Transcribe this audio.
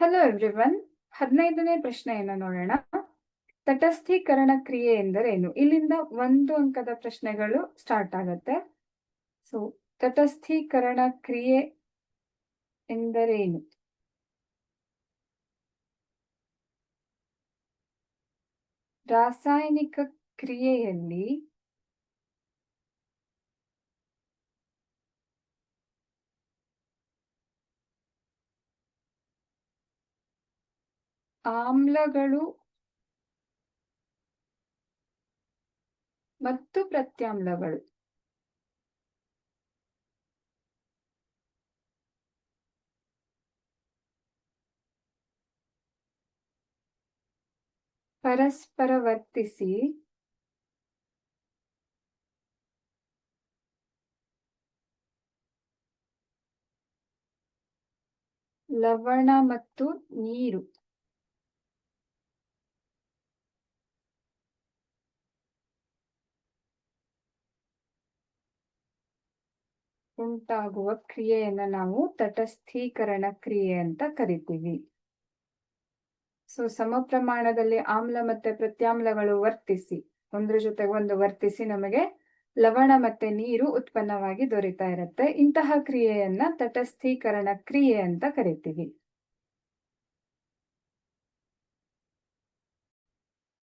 Hello everyone. 15ನೇ ಪ್ರಶ್ನೆಯನ್ನು ನೋಡೋಣ. ತಟಸ್ಥೀಕರಣ ಕ್ರಿಯೆ ಎಂದರೇನು? ಇಲ್ಲಿಂದ 1 ಅಂಕದ ಪ್ರಶ್ನೆಗಳು ಸ್ಟಾರ್ಟ್ ಆಗತ್ತೆ. ಸೊ ತಟಸ್ಥೀಕರಣ ಕ್ರಿಯೆ ಎಂದರೇನು? ರಾಸಾಯನಿಕ ಕ್ರಿಯೆಯಲ್ಲಿ ಆಮ್ಲಗಳು ಮತ್ತು ಪ್ರತ್ಯಾಮ್ಲಗಳು ಪರಸ್ಪರ ವರ್ತಿಸಿ ಲವಣ ಮತ್ತು ನೀರು ಉಂಟಾಗುವ ಕ್ರಿಯೆಯನ್ನ ನಾವು ತಟಸ್ಥೀಕರಣ ಕ್ರಿಯೆ ಅಂತ ಕರಿತೀವಿ. ಸೊ ಸಮ ಪ್ರಮಾಣದಲ್ಲಿ ಆಮ್ಲ ಮತ್ತೆ ಪ್ರತ್ಯಾಮ್ಲಗಳು ವರ್ತಿಸಿ ಒಂದ್ರ ಜೊತೆಗೆ ಒಂದು ವರ್ತಿಸಿ ನಮಗೆ ಲವಣ ಮತ್ತೆ ನೀರು ಉತ್ಪನ್ನವಾಗಿ ದೊರೀತಾ ಇರುತ್ತೆ. ಇಂತಹ ಕ್ರಿಯೆಯನ್ನ ತಟಸ್ಥೀಕರಣ ಕ್ರಿಯೆ ಅಂತ ಕರಿತೀವಿ.